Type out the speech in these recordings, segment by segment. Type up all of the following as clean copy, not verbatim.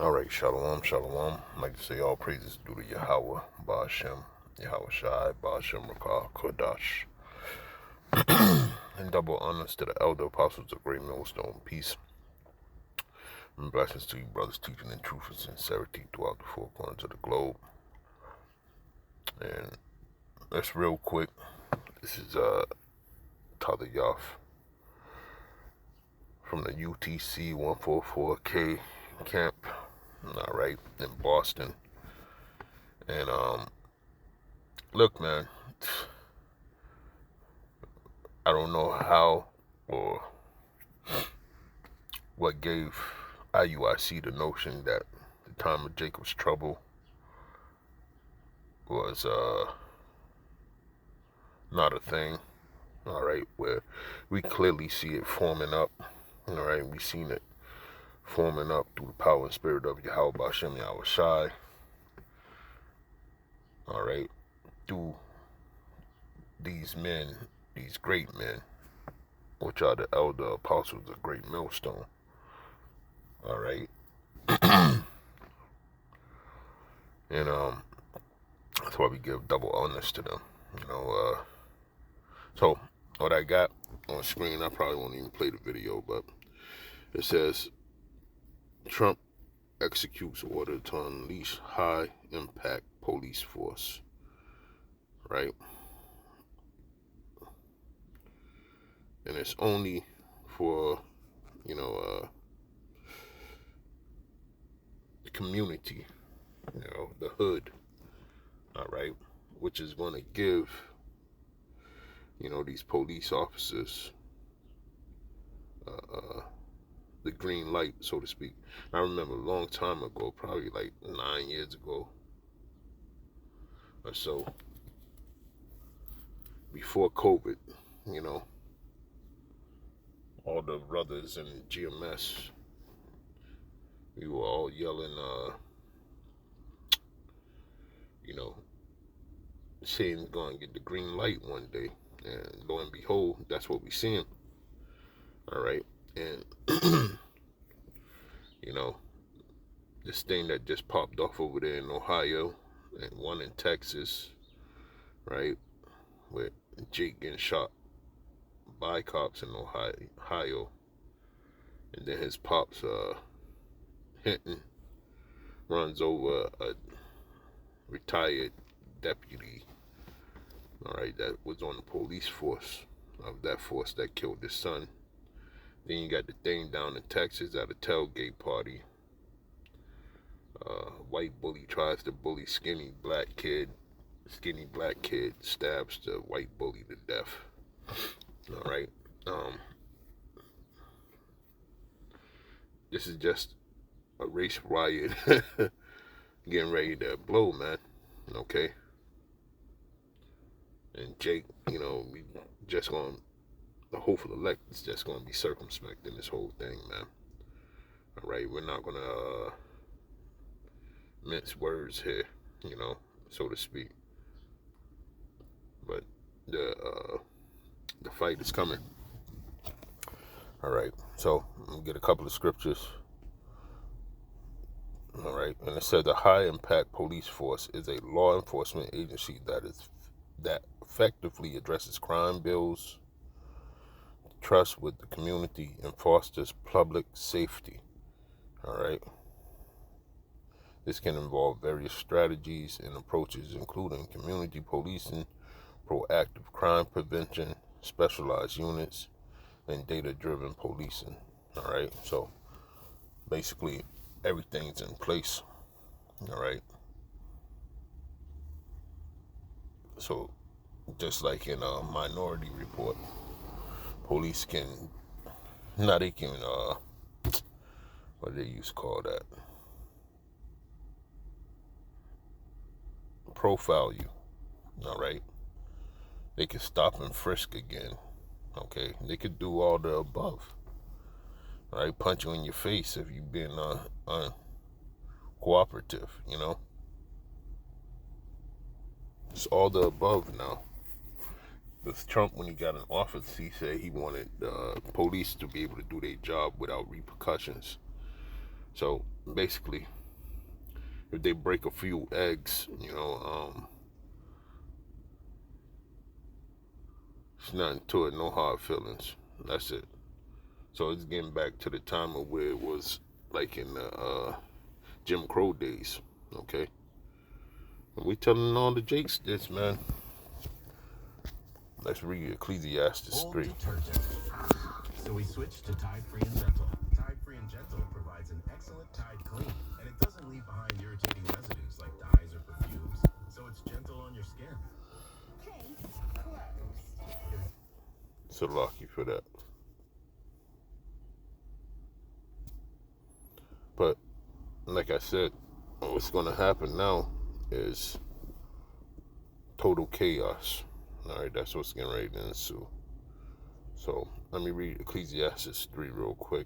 Alright, Shalom, Shalom. I'd like to say all praises due to Yahweh, Ba'ashem, Yahweh Shai, Ba'ashem Rakah, Kodash. And double honors to the elder apostles of Great Millstone. Peace and blessings to you, brothers, teaching in truth and sincerity throughout the four corners of the globe. And that's real quick. This is Tada Yaf from the UTC 144K camp, alright, in Boston. And look, man, I don't know how or what gave IUIC the notion that the time of Jacob's trouble was not a thing, alright, where we clearly see it forming up, alright, we seen it forming up through the power and spirit of Yahweh Ba'ashem Yahweh Shai, alright, through these men, these great men, which are the elder apostles of Great Millstone, alright, and that's why we give double honors to them, so what I got on screen, I probably won't even play the video, but it says, Trump executes order to unleash high-impact police force, right? And it's only for, the community, the hood, all right, which is going to give, these police officers the green light, so to speak. I remember a long time ago, probably like 9 years ago or so, before COVID, all the brothers in GMS, we were all yelling, saying going to get the green light one day. And lo and behold, that's what we seeing. All right. And, this thing that just popped off over there in Ohio and one in Texas, right, with Jake getting shot by cops in Ohio. And then his pops, Hinton, runs over a retired deputy, all right, that was on the police force of that force that killed his son. Then you got the thing down in Texas at a tailgate party. White bully tries to bully skinny black kid. Skinny black kid stabs the white bully to death. All right. This is just a race riot getting ready to blow, man. Okay. And Jake, we just going to, the hopeful elect is just going to be circumspect in this whole thing, man. All right, we're not going to mince words here, so to speak. But the fight is coming. All right, so I'm going to get a couple of scriptures. All right, and it said the high impact police force is a law enforcement agency that effectively addresses crime bills, trust with the community, and fosters public safety. All right. This can involve various strategies and approaches, including community policing, proactive crime prevention, specialized units, and data-driven policing. All right. So basically, everything's in place. All right. So just like in a Minority Report, police can, what do they used to call that? Profile you, all right? They can stop and frisk again, okay? They could do all the above, all right? Punch you in your face if you've been uncooperative, It's all the above now. With Trump, when he got in office, he said he wanted police to be able to do their job without repercussions. So basically, if they break a few eggs, it's nothing to it, no hard feelings. That's it. So it's getting back to the time of where it was like in the Jim Crow days. Okay, and we telling all the Jakes this, man. Let's read Ecclesiastes 3. Detergent. So we switched to Tide Free and Gentle. Tide Free and Gentle provides an excellent Tide clean, and it doesn't leave behind irritating residues like dyes or perfumes, so it's gentle on your skin. Case closed. So lucky for that. But like I said, what's going to happen now is total chaos. All right, that's what's getting ready to ensue. So let me read Ecclesiastes 3 real quick.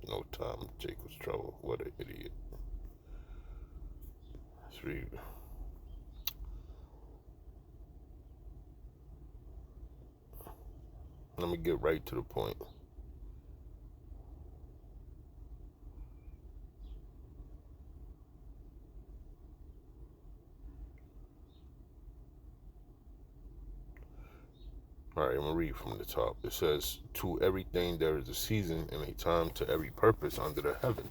No time, Jacob's trouble. What an idiot. Let's read. Let me get right to the point. All right, I'm going to read from the top. It says, to everything there is a season and a time to every purpose under the heaven.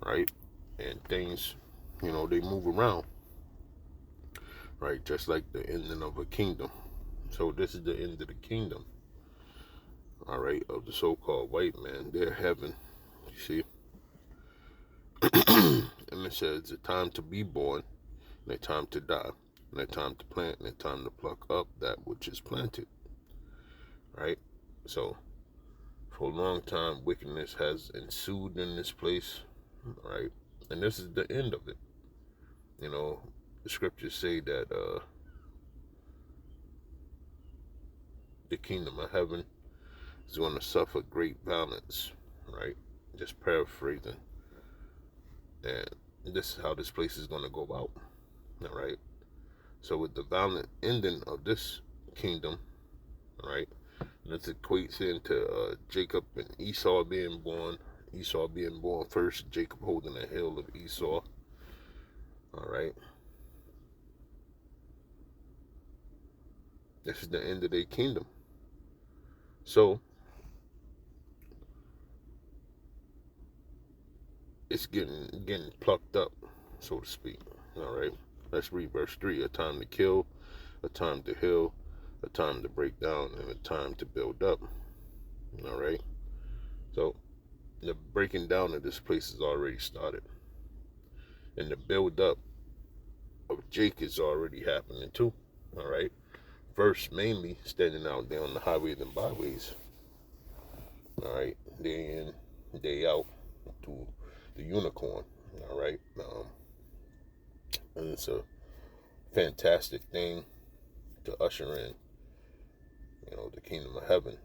Right? And things, they move around. Right? Just like the ending of a kingdom. So this is the end of the kingdom. All right? Of the so-called white man. They're heaven. You see? And it says, a time to be born and a time to die. And a time to plant and a time to pluck up that which is planted. Right? So, for a long time, wickedness has ensued in this place, right? And this is the end of it. The scriptures say that the kingdom of heaven is going to suffer great violence, right? Just paraphrasing. And this is how this place is going to go out, all right? So with the violent ending of this kingdom, right? This equates into Jacob and Esau being born. Esau being born first, Jacob holding the heel of Esau. All right. This is the end of their kingdom. So, it's getting plucked up, so to speak. All right. Let's read verse 3. A time to kill, a time to heal, a time to break down, and a time to build up. All right. So, the breaking down of this place has already started. And the build up of Jake is already happening too. All right. First, mainly standing out there on the highways and byways. All right. Day in, day out to the unicorn. All right. And it's a fantastic thing to usher in, the kingdom of heaven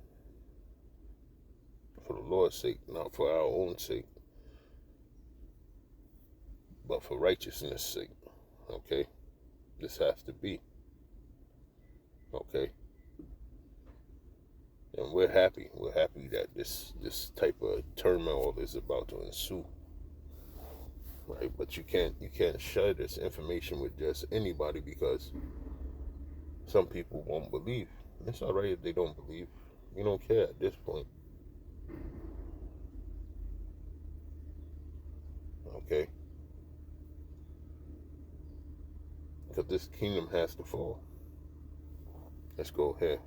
for the Lord's sake, not for our own sake, but for righteousness' sake. Okay? This has to be. Okay? And we're happy. We're happy that this type of turmoil is about to ensue. Right? But you can't share this information with just anybody because some people won't believe. It's all right if they don't believe. We don't care at this point. Okay? Because this kingdom has to fall. Let's go here.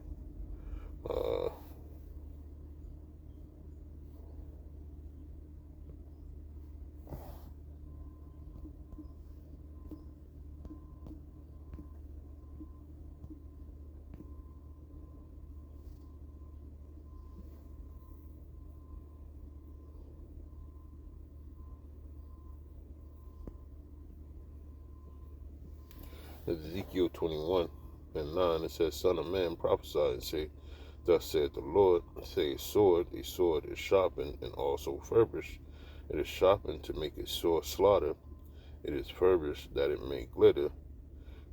Ezekiel 21 and 9, it says, Son of man, prophesy and say, Thus saith the Lord, say a sword is sharpened and also furbished. It is sharpened to make a sore slaughter. It is furbished that it may glitter.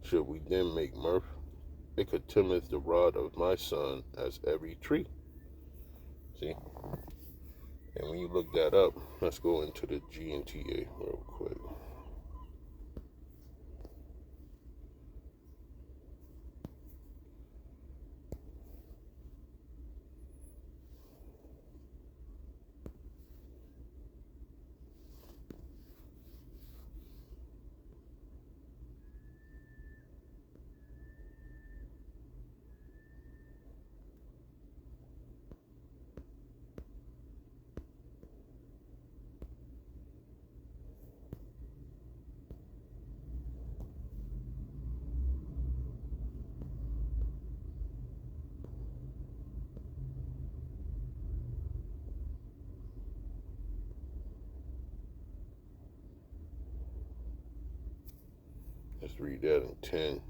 Should we then make mirth? it contemneth the rod of my son as every tree. See? And when you look that up, let's go into the GNTA real quick. Let's read that in 10.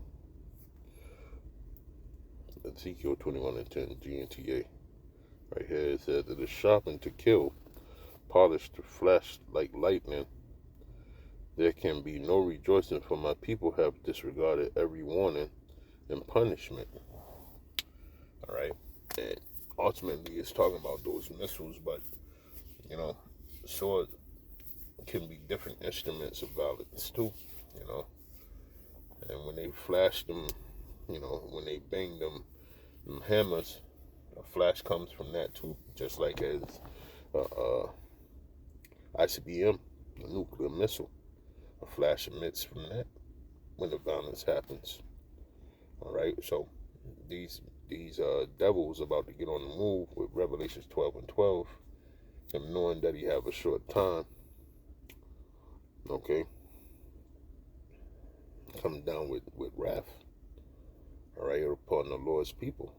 Ezekiel 21 and 10, GNTA. Right here it says, it is sharpened to kill, polished to flash like lightning. There can be no rejoicing, for my people have disregarded every warning and punishment. All right. And ultimately, it's talking about those missiles, but, you know, sword can be different instruments of violence, too, you know. And when they flash them, you know, when they bang them hammers, a flash comes from that, too. Just like as ICBM, a nuclear missile. A flash emits from that when the violence happens. All right, so these devils about to get on the move with Revelations 12 and 12, and knowing that he have a short time, okay, come down with wrath, all right, upon the Lord's people.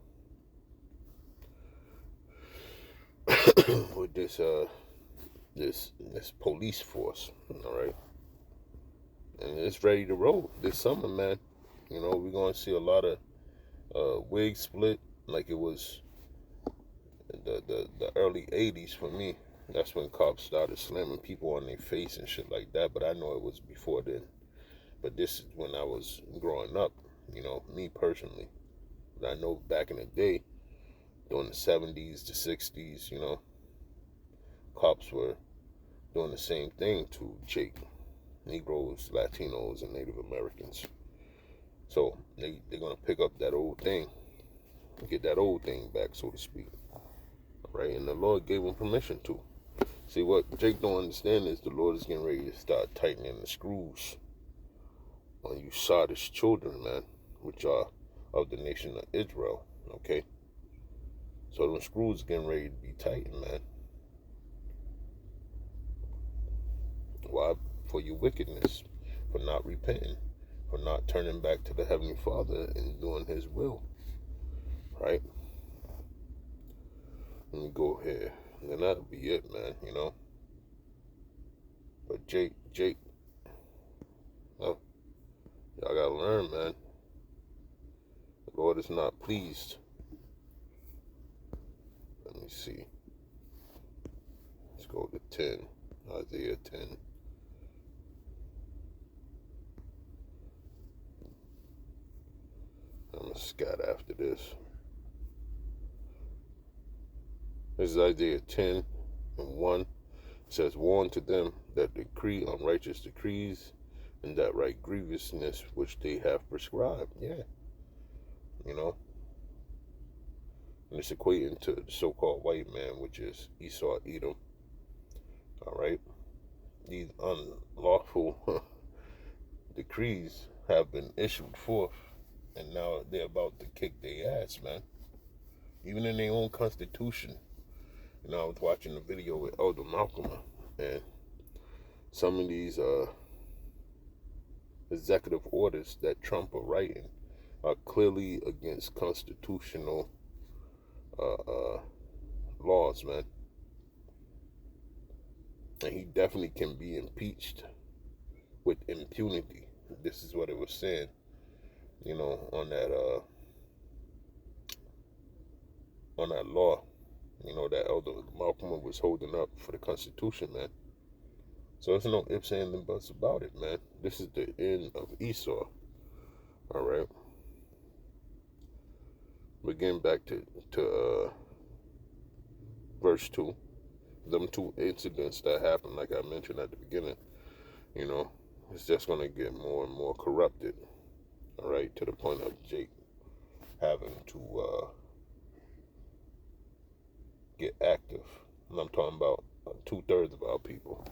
With this police force, all right, and it's ready to roll this summer, man. You know, we're gonna see a lot of wig split, like it was the early 80s for me. That's when cops started slamming people on their face and shit like that, but I know it was before then. But this is when I was growing up, you know, me personally. But I know back in the day, during the 70s, the 60s, you know, cops were doing the same thing to Jake, Negroes, Latinos, and Native Americans. So they're going to pick up that old thing, get that old thing back, so to speak. Right? And the Lord gave him permission to. See, what Jake don't understand is the Lord is getting ready to start tightening the screws on you Sardis children, man, which are of the nation of Israel, okay? So them screws getting ready to be tightened, man. Why? For your wickedness, for not repenting, for not turning back to the Heavenly Father and doing His will, right? Let me go here, and then that'll be it, man, you know? But Jake, oh, y'all gotta learn, man. The Lord is not pleased. Let me see. Let's go to 10, Isaiah 10. I'm going to scat after this. This is Isaiah 10 and 1. It says, warn to them that decree unrighteous decrees and that right grievousness which they have prescribed. Yeah. You know. And it's equating to the so-called white man, which is Esau, Edom. All right. These unlawful decrees have been issued forth, and now they're about to kick their ass, man. Even in their own constitution. You know, I was watching a video with Elder Malcolm, and some of these executive orders that Trump are writing are clearly against constitutional laws, man. And he definitely can be impeached with impunity. This is what it was saying, you know, on that law, you know, that Elder Malcolm was holding up for the Constitution, man. So there's no ifs, ands, and buts about it, man. This is the end of Esau. All right. again back to verse 2. Them two incidents that happened, like I mentioned at the beginning, you know, it's just going to get more and more corrupted, all right, to the point of Jake having to get active. And I'm talking about 2/3 of our people,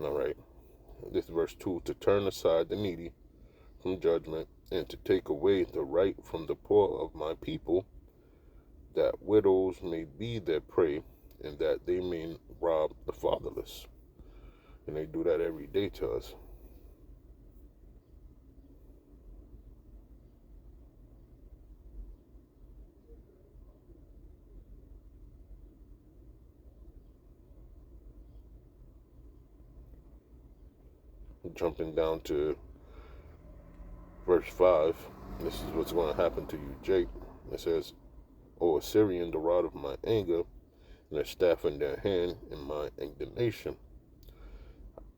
all right. This verse 2, to turn aside the needy from judgment and to take away the right from the poor of my people, that widows may be their prey and that they may rob the fatherless. And they do that every day to us. Jumping down to verse 5, this is what's going to happen to you, Jake. It says, O Assyrian, the rod of my anger, and a staff in their hand in my indignation.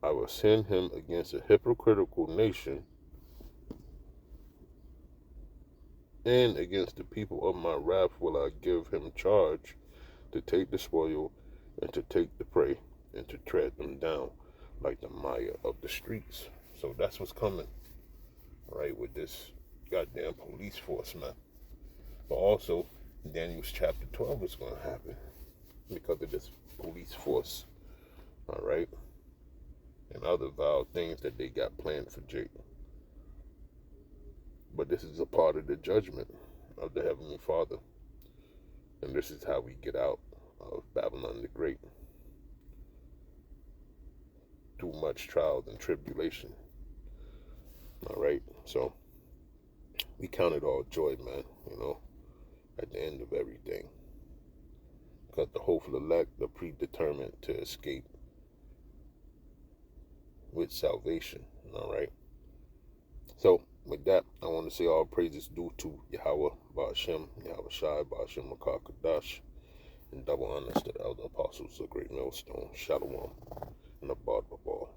I will send him against a hypocritical nation and against the people of my wrath will I give him charge to take the spoil and to take the prey and to tread them down like the mire of the streets. So that's what's coming, right, with this goddamn police force, man. But also, Daniel's chapter 12 is going to happen because of this police force, all right, and other vile things that they got planned for Jake. But this is a part of the judgment of the Heavenly Father. And this is how we get out of Babylon the Great. Through much trials and tribulation. All right, so we count it all joy, man, you know, at the end of everything. Because the hopeful elect are predetermined to escape with salvation, all right? So, with that, I want to say all praises due to Yahweh, Ba'ashem, Yahweh Shai, Ba'ashem, Makar Kadash, and double honors to the elder apostles of Great Millstone, Shalom, and Abad Babal.